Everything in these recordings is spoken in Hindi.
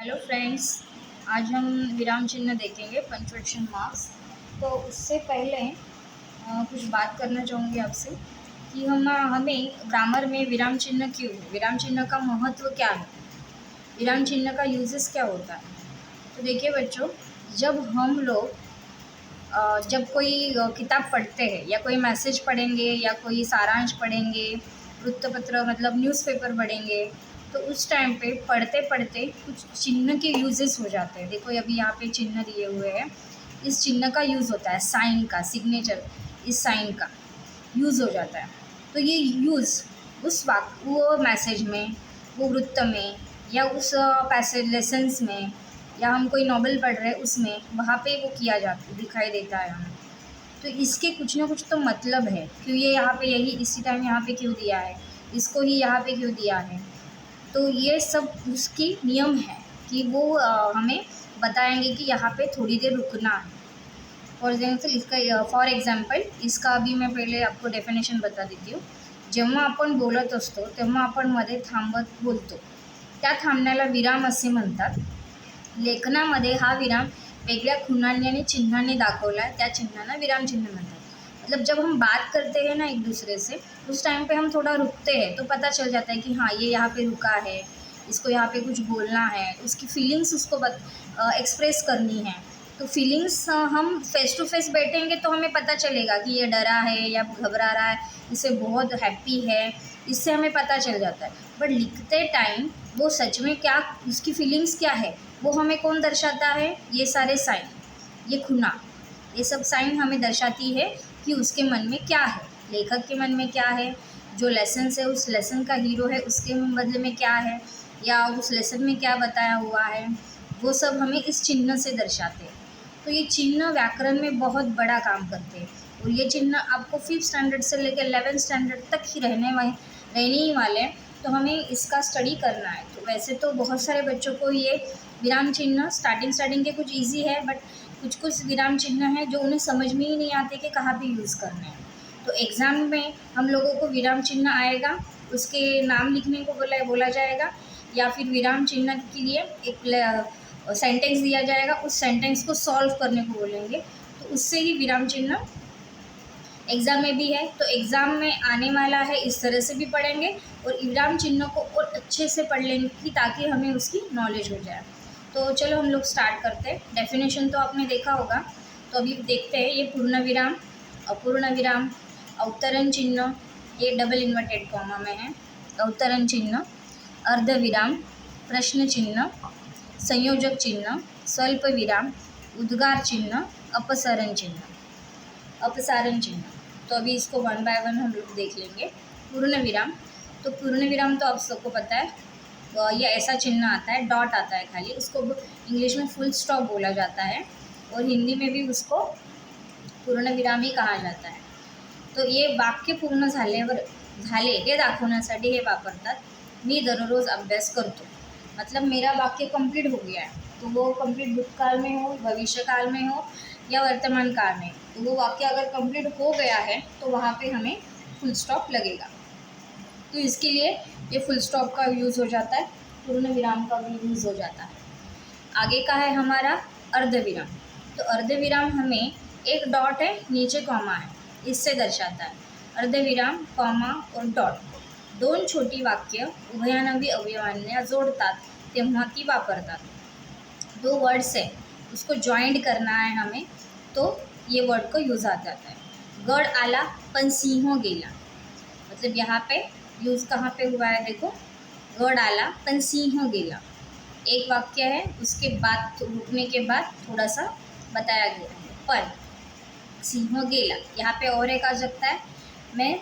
हेलो फ्रेंड्स, आज हम विराम चिन्ह देखेंगे पंक्चुएशन मार्क्स। तो उससे पहले कुछ बात करना चाहूँगी आपसे कि हमें ग्रामर में विराम चिन्ह क्यों है, विराम चिन्ह का महत्व क्या है, विराम चिन्ह का यूजेस क्या होता है। तो देखिए बच्चों, जब हम लोग जब कोई किताब पढ़ते हैं या कोई मैसेज पढ़ेंगे या कोई सारांश पढ़ेंगे, वृत्तपत्र मतलब न्यूज़पेपर पढ़ेंगे, तो उस टाइम पे पढ़ते पढ़ते कुछ चिन्ह के यूजेस हो जाते हैं। देखो अभी यहाँ पे चिन्ह दिए हुए हैं, इस चिन्ह का यूज़ होता है, साइन का, सिग्नेचर, इस साइन का यूज़ हो जाता है। तो ये यूज़ उस वो मैसेज में, वो वृत्त में या उस पैसेज लेसन्स में या हम कोई नॉवल पढ़ रहे हैं उसमें, वहाँ पे वो किया जाता दिखाई देता है हमें। तो इसके कुछ ना कुछ तो मतलब है, क्यों ये यहाँ पे यही इसी टाइम यहाँ पे क्यों दिया है, इसको ही यहाँ पे क्यों दिया है। तो ये सब उसकी नियम है कि वो हमें बताएंगे कि यहाँ पे थोड़ी देर रुकना है। फॉर एग्जाम्पल इसका अभी मैं पहले आपको डेफिनेशन बता देती हूँ। जेव्हा आपण बोलत असतो तेव्हा आपण मध्ये थांबत बोलतो, त्या थांबण्याला विराम असे म्हणतात। लेखनामध्ये हा विराम वेगळ्या खुणांनी आणि चिन्हांनी दाखवला है, त्या चिन्हांना विराम चिन्ह म्हणतात। मतलब जब हम बात करते हैं ना एक दूसरे से, उस टाइम पे हम थोड़ा रुकते हैं तो पता चल जाता है कि हाँ ये यहाँ पे रुका है, इसको यहाँ पे कुछ बोलना है, उसकी फीलिंग्स उसको एक्सप्रेस करनी है। तो फीलिंग्स हम फेस टू फेस बैठेंगे तो हमें पता चलेगा कि ये डरा है या घबरा रहा है, इसे बहुत हैप्पी है, इससे हमें पता चल जाता है। बट लिखते टाइम वो सच में क्या, उसकी फीलिंग्स क्या है, वो हमें कौन दर्शाता है, ये सारे साइन, ये खुना, ये सब साइन हमें दर्शाती है कि उसके मन में क्या है, लेखक के मन में क्या है, जो लेसन है उस लेसन का हीरो है उसके बदले में क्या है, या उस लेसन में क्या बताया हुआ है, वो सब हमें इस चिन्ह से दर्शाते हैं। तो ये चिन्ह व्याकरण में बहुत बड़ा काम करते हैं और ये चिन्ह आपको 5th स्टैंडर्ड से लेकर 11th स्टैंडर्ड तक ही रहने ही वाले हैं। तो हमें इसका स्टडी करना है। तो वैसे तो बहुत सारे बच्चों को ये विराम चिन्ह स्टार्टिंग के कुछ इजी है, बट कुछ विराम चिन्ह हैं जो उन्हें समझ में ही नहीं आते कि कहाँ पे यूज़ करने हैं। तो एग्ज़ाम में हम लोगों को विराम चिन्ह आएगा, उसके नाम लिखने को बोला जाएगा, या फिर विराम चिन्ह के लिए एक सेंटेंस दिया जाएगा, उस सेंटेंस को सॉल्व करने को बोलेंगे। तो उससे ही विराम चिन्ह एग्ज़ाम में भी है। तो एग्ज़ाम में आने वाला है, इस तरह से भी पढ़ेंगे और विराम चिन्ह को और अच्छे से पढ़ लेंगे कि ताकि हमें उसकी नॉलेज हो जाए। तो चलो हम लोग स्टार्ट करते हैं। डेफिनेशन तो आपने देखा होगा, तो अभी देखते हैं। ये पूर्ण विराम, अपूर्ण विराम, अवतरण चिन्ह, ये डबल इन्वर्टेड कॉमा में है, अवतरण चिन्ह, अर्धविराम, प्रश्न चिन्ह, संयोजक चिन्ह, स्वल्प विराम, उद्गार चिन्ह, अपसरण चिन्ह, अपसारण चिन्ह। तो अभी इसको वन बाय वन हम लोग देख लेंगे। पूर्ण विराम, तो पूर्ण विराम तो आप सबको पता है, ये ऐसा चिन्ह आता है, डॉट आता है खाली, उसको इंग्लिश में फुल स्टॉप बोला जाता है और हिंदी में भी उसको पूर्ण विराम ही कहा जाता है। तो ये वाक्य पूर्ण झाले हे दाखवण्यासाठी हे वापरतात। मी दररोज अभ्यास करतो, मतलब मेरा वाक्य कंप्लीट हो गया है, तो वो कंप्लीट भूतकाल में हो, भविष्यकाल में हो या वर्तमान काल में, तो वो वाक्य अगर कंप्लीट हो गया है तो वहाँ पे हमें फुल स्टॉप लगेगा। तो इसके लिए ये फुल स्टॉप का यूज़ हो जाता है, पूर्ण विराम का भी यूज़ हो जाता है। आगे का है हमारा अर्धविराम। तो अर्धविराम हमें एक डॉट है, नीचे कॉमा है, इससे दर्शाता है। अर्धविराम, कॉमा और डॉट, दोन छोटी वाक्य उभयानवी अवयवांना जोडतात तेव्हा ती वापरतात। दो वर्ड्स है, उसको जॉइंट करना है हमें, तो ये वर्ड को यूज़ आ जाता है। गड आला पण सिंह गेला, मतलब यहाँ पे यूज़ कहाँ पे हुआ है, देखो, गड आला पण सिंह गेला, एक वाक्य है, उसके बाद रुकने के बाद थोड़ा सा बताया गया है, पर सिंह गेला, यहाँ पे और एक आ सकता है, मैं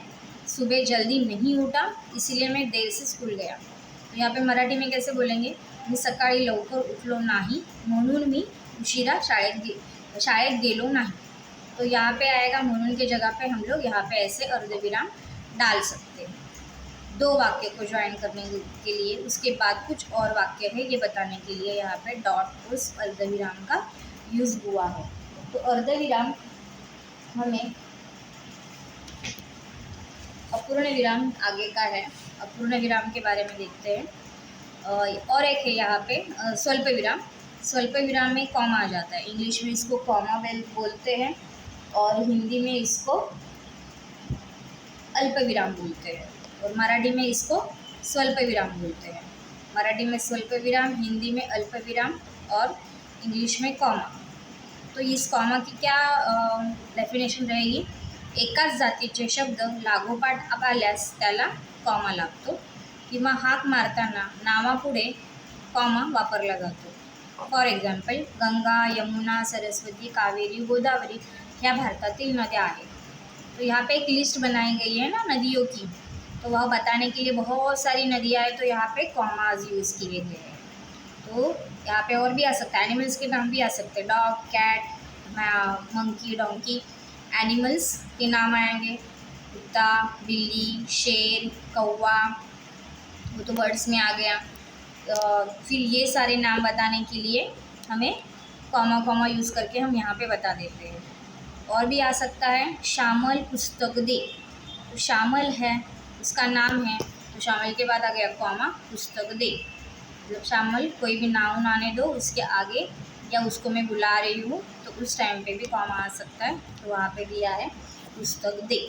सुबह जल्दी नहीं उठा इसीलिए मैं देर से स्कूल गया। तो यहाँ पे मराठी में कैसे बोलेंगे, मी सकाळी लवकर उठलो नाही म्हणून मी उशिरा शाळेत गेलो नाही। तो यहाँ पे आएगा, म्हणून के जगह पे हम लोग यहाँ पे ऐसे अर्धविराम डाल सकते हैं, दो वाक्य को ज्वाइन करने के लिए। उसके बाद कुछ और वाक्य है ये बताने के लिए यहाँ पे डॉट उस अर्धविराम का यूज़ हुआ है। तो अर्धविराम हमें, अपूर्ण विराम आगे का है, अपूर्ण विराम के बारे में देखते हैं। और एक है यहाँ पे स्वल्प विराम। स्वल्प विराम में कॉमा आ जाता है। इंग्लिश में इसको कॉमा बोलते हैं और हिंदी में इसको अल्प विराम बोलते हैं और मराठी में इसको स्वल्प विराम बोलते हैं। मराठी में स्वल्प विराम, हिंदी में अल्प विराम और इंग्लिश में कॉमा। तो इस कॉमा की क्या डेफिनेशन रहेगी? एकाच जातीचे शब्द लागोपाठ आल्यास त्याला कॉमा लागतो किंवा हाक मारताना नावापुढे कॉमा वापरला जातो। फॉर एग्जाम्पल, गंगा, यमुना, सरस्वती, कावेरी, गोदावरी ह्या भारतातील नद्या आहेत। तो यहाँ पे एक लिस्ट बनाई गई है ना नदियों की, तो वह बताने के लिए बहुत सारी नदियाँ हैं, तो यहाँ पे कॉमाज यूज़ किए गए हैं। तो यहाँ पे और भी आ सकता है, एनिमल्स के नाम भी आ सकते हैं, dog, cat, monkey, donkey. Animals के नाम आएंगे कुत्ता, बिल्ली, शेर, कौवा, वो तो बर्ड्स में आ गया। फिर ये सारे नाम बताने के लिए हमें कॉमा कॉमा यूज़ करके हम यहाँ पे बता देते हैं। और भी आ सकता है, श्यामल पुस्तक दे। तो श्यामल है, उसका नाम है, तो श्यामल के बाद आ गया कॉमा पुस्तक दे। मतलब श्यामल कोई भी नाउन आने दो उसके आगे, या उसको मैं बुला रही हूँ तो उस टाइम पे भी कॉमा आ सकता है, तो वहाँ पे दिया है पुस्तक दे।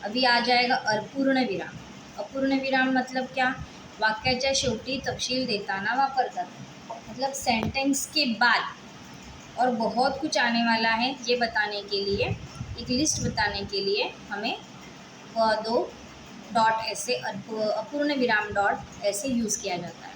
अभी आ जाएगा अपूर्ण विराम। अपूर्ण विराम मतलब क्या? वाक्याच्या शेवटी तपशील देताना वापरतात। मतलब सेंटेंस के बाद और बहुत कुछ आने वाला है ये बताने के लिए, एक लिस्ट बताने के लिए हमें वह दो डॉट ऐसे अपूर्ण विराम डॉट ऐसे यूज़ किया जाता है।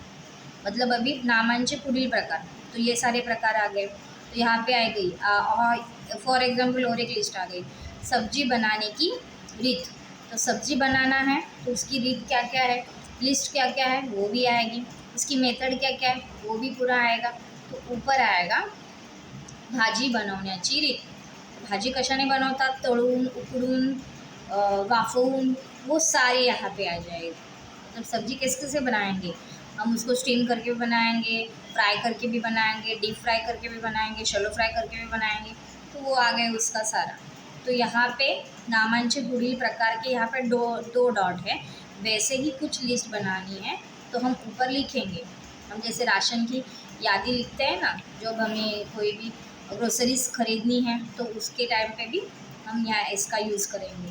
मतलब अभी नामांचे पुढील प्रकार, तो ये सारे प्रकार आ गए, तो यहाँ पे आ गई फॉर एग्जाम्पल और एक लिस्ट आ गई, सब्जी बनाने की रीत। तो सब्जी बनाना है तो उसकी रीत क्या क्या है, लिस्ट क्या क्या है वो भी आएगी, उसकी मेथड क्या क्या है वो भी पूरा आएगा। तो ऊपर आएगा भाजी बनवण्याची रीत। भाजी कशाने बनवतात? तळून, उकडून, वाफवून, वो सारे यहाँ पे आ जाएगा। मतलब सब्जी कैसे कैसे बनाएंगे, हम उसको स्टीम करके भी बनाएंगे, फ्राई करके भी बनाएंगे, डीप फ्राई करके भी बनाएंगे, शैलो फ्राई करके भी बनाएंगे, तो वो आ गए उसका सारा। तो यहाँ पे नामांचे पुढील प्रकार के यहाँ पे दो डॉट है। वैसे ही कुछ लिस्ट बनानी है तो हम ऊपर लिखेंगे। हम जैसे राशन की यादी लिखते हैं ना, जब हमें कोई भी ग्रोसरीज खरीदनी है तो उसके टाइम पे भी हम यहाँ इसका यूज़ करेंगे।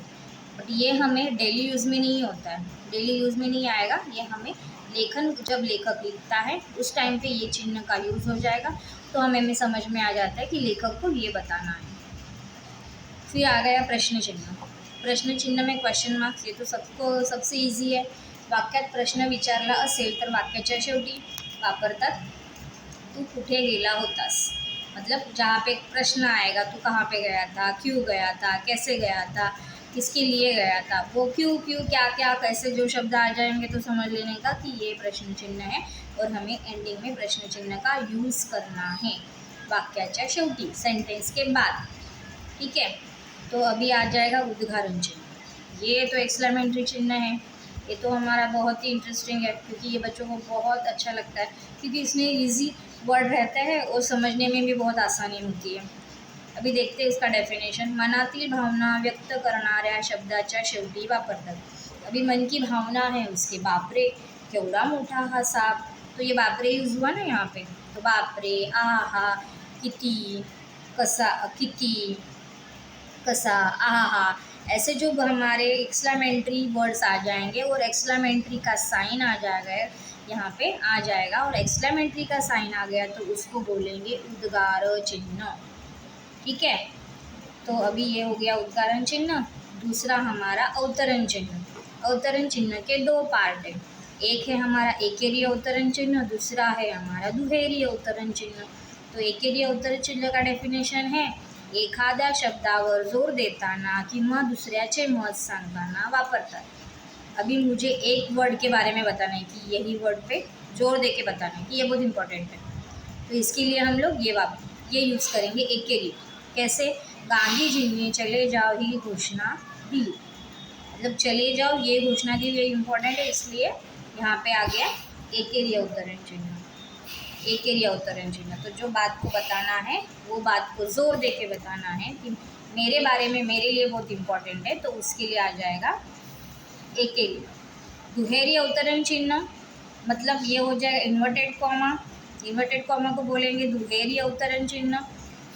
बट ये हमें डेली यूज़ में नहीं होता है, डेली यूज़ में नहीं आएगा ये। हमें लेखन जब लेखक लिखता है उस टाइम पे ये चिन्ह का यूज़ हो जाएगा, तो हमें समझ में आ जाता है कि लेखक को ये बताना है। फिर आ गया प्रश्न चिन्ह। प्रश्न चिन्ह में क्वेश्चन मार्क्स, ये तो सबसे इजी है। वाक्यात प्रश्न विचारला असेल तर वाक्याच्या शेवटी वापरतात तू कुठे गेला होतास। मतलब जहाँ पे प्रश्न आएगा, तू कहाँ पे गया था, क्यों गया था, कैसे गया था, किसके लिए गया था, वो क्यों क्या क्या कैसे जो शब्द आ जाएंगे तो समझ लेने का कि ये प्रश्न चिन्ह है और हमें एंडिंग में प्रश्न चिन्ह का यूज़ करना है वाक्याच्या शेवटी, सेंटेंस के बाद। ठीक है, तो अभी आ जाएगा उद्गारण चिन्ह। ये तो एक्सक्लेमेटरी चिन्ह है, ये तो हमारा बहुत ही इंटरेस्टिंग है क्योंकि ये बच्चों को बहुत अच्छा लगता है, क्योंकि इसमें इजी वर्ड रहता है और समझने में भी बहुत आसानी होती है। अभी देखते हैं इसका डेफिनेशन। मनातील भावना व्यक्त करणाऱ्या शब्दाच्या शेवटी वापरतात। अभी मन की भावना है उसके, बापरे केवढा मोठा हा साप, तो ये बापरे यूज हुआ ना यहाँ पे, तो बापरे, आहा, किती, कसा, किती, कसा, आहा, ऐसे जो हमारे एक्सक्लेमेटरी वर्ड्स आ जाएंगे और एक्सक्लेमेटरी का साइन आ जाएगा यहाँ पे आ जाएगा, और एक्सक्लेमेटरी का साइन आ गया तो उसको बोलेंगे उद्गार चिन्ह। ठीक है, तो अभी ये हो गया उद्गारण चिन्ह। दूसरा हमारा अवतरण चिन्ह। अवतरण चिन्ह के दो पार्ट है, एक है हमारा एकेरी अवतरण चिन्ह, दूसरा है हमारा दुहेरी अवतरण चिन्ह। तो एकेरी अवतरण चिन्ह का डेफिनेशन है एखाद्या शब्दावर जोर देताना किंवा दुसऱ्याचे मत सांगताना वापरतात। अभी मुझे एक वर्ड के बारे में बताना है कि यही वर्ड पे जोर दे के बताना है कि ये बहुत इंपॉर्टेंट है, तो इसके लिए हम लोग ये यूज़ करेंगे एकेरी। कैसे? गांधी जी ने चले जाओ ही घोषणा दी। मतलब चले जाओ ये घोषणा दी, ये इम्पोर्टेंट है, इसलिए यहाँ पे आ गया एकेरी अवतरण चिन्ह। एकेरी अवतरण चिन्ह, तो जो बात को बताना है वो बात को जोर दे के बताना है कि मेरे बारे में, मेरे लिए बहुत इम्पोर्टेंट है, तो उसके लिए आ जाएगा एकेरी। दुहेरी अवतरण चिन्ह, मतलब ये हो जाएगा इन्वर्टेड कॉमा। इन्वर्टेड कॉमा को बोलेंगे दुहेरी अवतरण चिन्ह।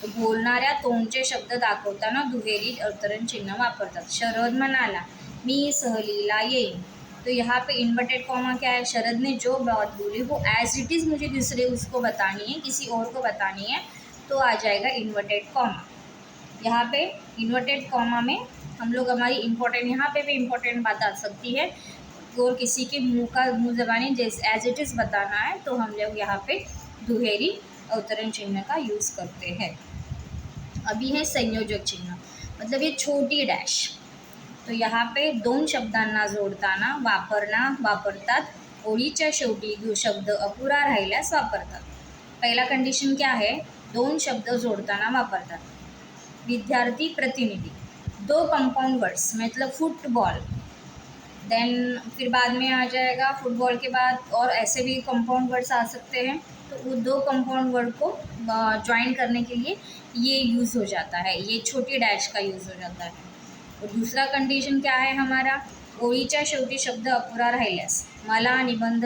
तो बोलणाऱ्या तोंडचे शब्द दाखवताना दुहेरी अवतरण चिन्ह वापरतात। शरद म्हणाला मी सहलीला येईन। तो यहाँ पे इन्वर्टेड कॉमा क्या है, शरद ने जो बात बोली वो एज इट इज़ मुझे दूसरे उसको बतानी है, किसी और को बतानी है, तो आ जाएगा इन्वर्टेड कॉमा। यहाँ पे इन्वर्टेड कॉमा में हम लोग हमारी इम्पोर्टेंट, यहाँ पे भी इम्पोर्टेंट बात आ सकती है और किसी के मुंह ज़बानी जैसे एज इट इज़ बताना है तो हम लोग यहाँ पे दुहेरी अवतरण चिन्ह का यूज़ करते हैं। अभी है संयोजक चिन्ह, मतलब ये छोटी डॅश। तो यहाँ पे दोन शब्दांना जोडताना वापरतात। ओळीच्या शेवटी शब्द अपुरा राहिल्यास वापरतात। पहिला कंडिशन क्या है, दोन शब्द जोड़ताना वापरतात। विद्यार्थी प्रतिनिधि, दो कंपाउंड वर्ड्स मतलब फुटबॉल, देन फिर बाद में आ जाएगा फुटबॉल के बाद और ऐसे भी कंपाउंड वर्ड्स आ सकते हैं। तो वो दो कंपाउंड वर्ड को ज्वाइन करने के लिए ये यूज़ हो जाता है, ये छोटी डैश का यूज़ हो जाता है। और दूसरा कंडिशन क्या है हमारा, ओळीच्या शेवटी शब्द अपुरा राहिल्यास। मला निबंध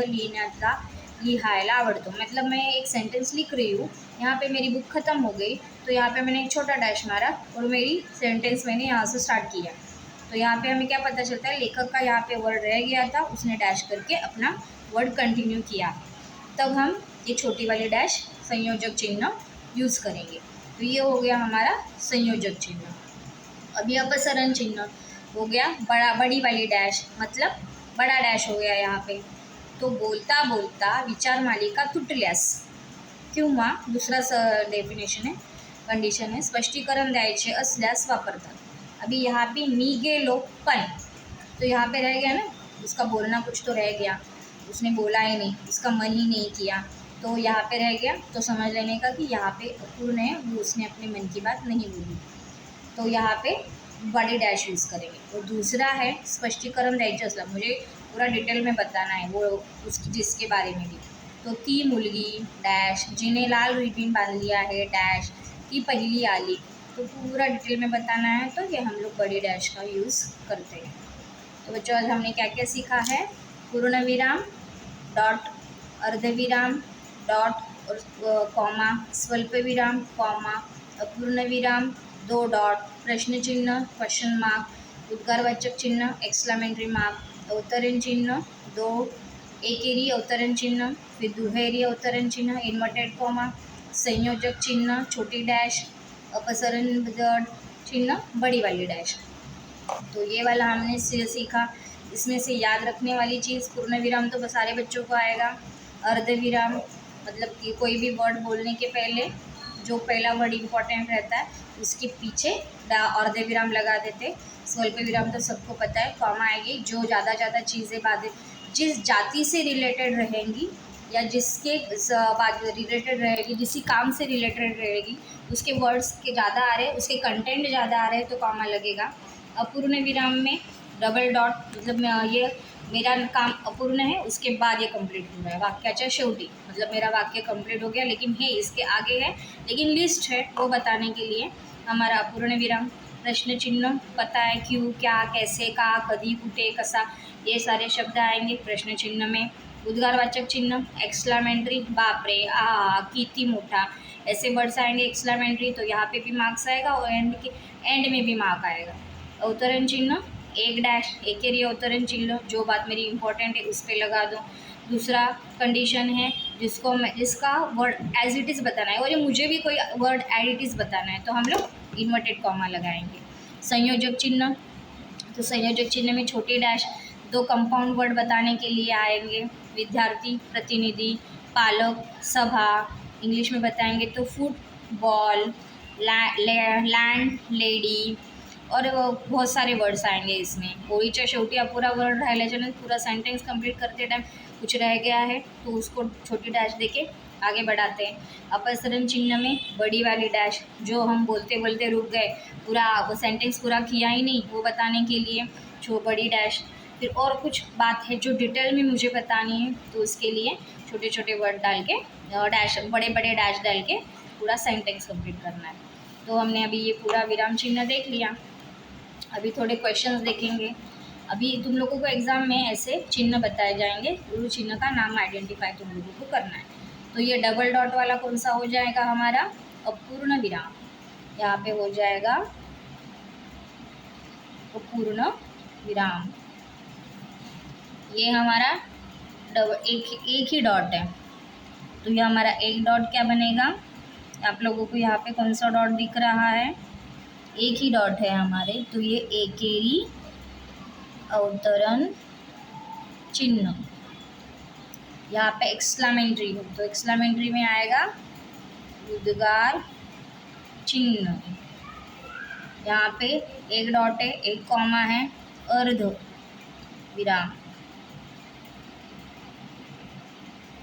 लिहायला आवडतो, मतलब मैं एक सेंटेंस लिख रही हूँ, यहाँ पे मेरी बुक ख़त्म हो गई तो यहाँ पे मैंने एक छोटा डैश मारा और मेरी सेंटेंस मैंने यहाँ से स्टार्ट किया। तो यहाँ पे हमें क्या पता चलता है, लेखक का यहाँ पे वर्ड रह गया था, उसने डैश करके अपना वर्ड कंटिन्यू किया, तब हम ये छोटी वाली डैश संयोजक चिन्ह यूज़ करेंगे। तो ये हो गया हमारा संयोजक चिन्ह। अभी अपसरण चिन्ह हो गया बड़ी वाली डैश, मतलब बड़ा डैश हो गया यहाँ पे। तो बोलता बोलता विचार मालिका तुटल्यास किंवा दूसरा डेफिनेशन है, कंडिशन है, स्पष्टीकरण द्यायचे असल्यास वापरतात। अभी यहाँ पे मी गेलो पण, तो यहाँ पे रह गया ना, उसका बोलना कुछ तो रह गया, उसने बोला ही नहीं, उसका मन ही नहीं किया, तो यहाँ पे रह गया। तो समझ लेने का कि यहाँ पे अपूर्ण है, वो उसने अपने मन की बात नहीं बोली, तो यहाँ पे बड़ी डैश यूज़ करेंगे। और दूसरा है स्पष्टीकरण द्यायचे असला, मुझे पूरा डिटेल में बताना है वो उसकी जिसके बारे में भी। तो ती मुलगी डैश जिने लाल रिबीन बांध लिया है डैश, ती पहिली आली, तो पूरा डिटेल में बताना है, तो ये हम लोग बड़ी डैश का यूज़ करते हैं। तो बच्चों आज हमने क्या क्या सीखा है, पूर्ण विराम, डॉट, अर्धविराम, डॉट और कॉमा, स्वल्प विराम, कॉमा, अपूर्ण विराम, दो डॉट, प्रश्न चिन्ह क्वेश्चन मार्क, उद्गारवाचक चिन्ह एक्सक्लेमेटरी मार्क, अवतरण चिन्ह दो, एकेरी अवतरण चिन्ह, फिर दुहेरी अवतरण चिन्ह इन्वर्टेड कॉमा, संयोजक चिन्ह छोटी डैश, अपसरण चिन्ह बड़ी वाली डैश। तो ये वाला हमने सीखा। इसमें से याद रखने वाली चीज़, पूर्ण विराम तो सारे बच्चों को आएगा। अर्धविराम मतलब कि कोई भी वर्ड बोलने के पहले जो पहला वर्ड इम्पोर्टेंट रहता है उसके पीछे अर्धविराम लगा देते। स्वल्प विराम तो सबको पता है, कॉमा आएगी जो ज़्यादा चीज़ें बातें जिस जाति से रिलेटेड रहेंगी या जिसके रिलेटेड रहेगी, जिस काम से रिलेटेड रहेगी, उसके वर्ड्स के ज़्यादा आ रहे हैं, उसके कंटेंट ज़्यादा आ रहे हैं तो कॉमा लगेगा। अपूर्ण विराम में डबल डॉट, मतलब ये मेरा काम अपूर्ण है, उसके बाद ये कंप्लीट हो रहा है वाक्याच्या शेवटी, मतलब मेरा वाक्य कंप्लीट हो गया लेकिन है इसके आगे है, लेकिन लिस्ट है वो बताने के लिए हमारा अपूर्ण विराम। प्रश्न चिन्ह पता है क्यों, क्या, कैसे, का, कधी, कुठे, कसा, ये सारे शब्द आएंगे प्रश्न चिन्ह में। उद्गारवाचक चिन्ह एक्सक्लेमेटरी, बाप रे, आ, किती मोटा, ऐसे वर्ड्स आएंगे एक्सक्लेमेटरी, तो यहाँ पे भी मार्क्स आएगा और एंड में भी मार्क आएगा। अवतरण चिन्ह एक डैश, एकेरी अवतरण चिन्ह जो बात मेरी इंपॉर्टेंट है उस पर लगा दो। दूसरा कंडीशन है जिसका वर्ड एज इट इज़ बताना है और ये मुझे भी कोई वर्ड एज इट इज़ बताना है तो हम लोग इन्वर्टेड कॉमा लगाएंगे। संयोजक चिन्ह, तो संयोजक चिन्ह में छोटी डैश दो कंपाउंड वर्ड बताने के लिए आएंगे। विद्यार्थी प्रतिनिधि, पालक, सभा, इंग्लिश में बताएंगे तो फुटबॉल, लैंड लेडी और बहुत सारे वर्ड्स आएंगे इसमें। ओळीच्या शेवटी अपुरा वर्ड राहिल्याच्याने पूरा सेंटेंस कंप्लीट करते टाइम कुछ रह गया है तो उसको छोटी डैश देके आगे बढ़ाते हैं। अपसरण चिन्ह में बड़ी वाली डैश, जो हम बोलते बोलते रुक गए, पूरा वो सेंटेंस पूरा किया ही नहीं, वो बताने के लिए बड़ी डैश। फिर और कुछ बात है जो डिटेल में मुझे बतानी है तो उसके लिए छोटे छोटे वर्ड डाल के डैश, बड़े बड़े डैश डाल के पूरा सेंटेंस कंप्लीट करना है। तो हमने अभी ये पूरा विराम चिन्ह देख लिया। अभी थोड़े क्वेश्चंस देखेंगे। अभी तुम लोगों को एग्ज़ाम में ऐसे चिन्ह बताए जाएंगे, उस चिन्ह का नाम आइडेंटिफाई तुम लोगों को करना है। तो ये डबल डॉट वाला कौन सा हो जाएगा हमारा? अपूर्ण विराम। यहाँ पे हो जाएगा अपूर्ण विराम। ये हमारा एक ही डॉट है, तो ये हमारा एक डॉट क्या बनेगा? आप लोगों को यहाँ पे कौन सा डॉट दिख रहा है? एक ही डॉट है हमारे, तो ये एकेरी अवतरण चिन्ह। यहाँ पे एक्सक्लामेंट्री हो तो एक्सक्लामेंट्री में आएगा उद्गार चिन्ह। यहाँ पे एक डॉट है, एक कॉमा है, अर्ध विराम,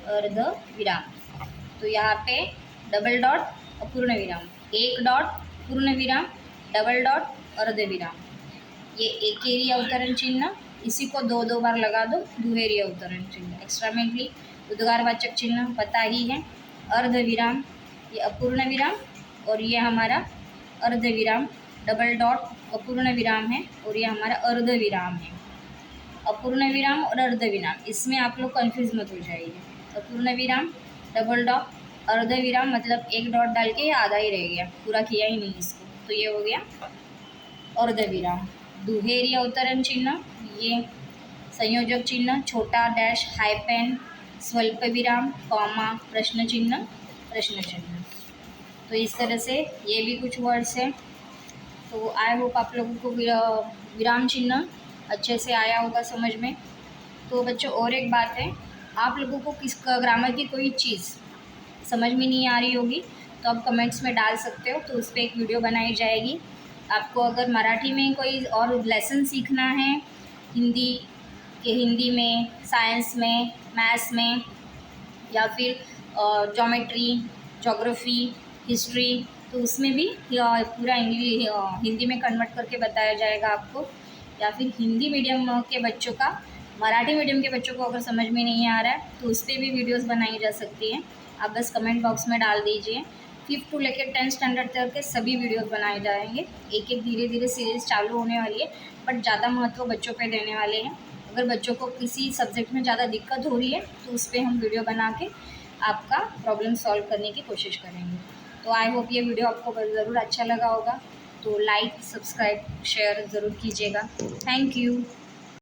अर्ध विराम। तो यहाँ पे डबल डॉट अपूर्ण विराम, एक डॉट पूर्ण विराम, डबल डॉट अर्ध विराम। ये एकेरी अवतरण चिन्ह, इसी को दो दो बार लगा दो, दुहेरी अवतरण चिन्ह। एक्सट्रामेंटली उद्गारवाचक चिन्ह पता ही है, अर्ध विराम, ये अपूर्ण विराम, और ये हमारा अर्ध विराम। डबल डॉट अपूर्ण विराम है और ये हमारा अर्ध विराम है। अपूर्ण विराम और अर्ध विराम, इसमें आप लोग कंफ्यूज मत हो जाइए। अपूर्ण विराम, डबल डॉट, अर्ध विराम मतलब एक डॉट डाल के आधा ही रह गया, पूरा किया ही नहीं इसको, तो ये हो गया अर्ध विराम। दुहेरी अवतरण चिन्ह, ये संयोजक चिन्ह, छोटा डैश, हाइपेन, स्वल्प विराम, कॉमा, प्रश्न चिन्ह, प्रश्न चिन्ह। तो इस तरह से ये भी कुछ वर्ड्स हैं। तो आई होप आप लोगों को विराम चिन्ह अच्छे से आया होगा समझ में। तो बच्चों और एक बात है, आप लोगों को किस ग्रामर की कोई चीज़ समझ में नहीं आ रही होगी तो आप कमेंट्स में डाल सकते हो, तो उस पर एक वीडियो बनाई जाएगी। आपको अगर मराठी में कोई और लेसन सीखना है, हिंदी में, साइंस में, मैथ्स में, या फिर ज्योमेट्री, ज्योग्राफी, हिस्ट्री, तो उसमें भी पूरा हिंदी में कन्वर्ट करके बताया जाएगा आपको। या फिर हिंदी मीडियम के बच्चों का मराठी मीडियम के बच्चों को अगर समझ में नहीं आ रहा है तो उस पर भी वीडियोस बनाई जा सकती हैं। आप बस कमेंट बॉक्स में डाल दीजिए। 5th टू लेकर 10th स्टैंडर्ड तक के सभी वीडियोस बनाए जाएंगे। एक एक धीरे धीरे सीरीज़ चालू होने वाली है, बट ज़्यादा महत्व बच्चों पे देने वाले हैं। अगर बच्चों को किसी सब्जेक्ट में ज़्यादा दिक्कत हो रही है तो उस पर हम वीडियो बना के आपका प्रॉब्लम सॉल्व करने की कोशिश करेंगे। तो आई होप ये वीडियो आपको ज़रूर अच्छा लगा होगा, तो लाइक, सब्सक्राइब, शेयर ज़रूर कीजिएगा। Thank you.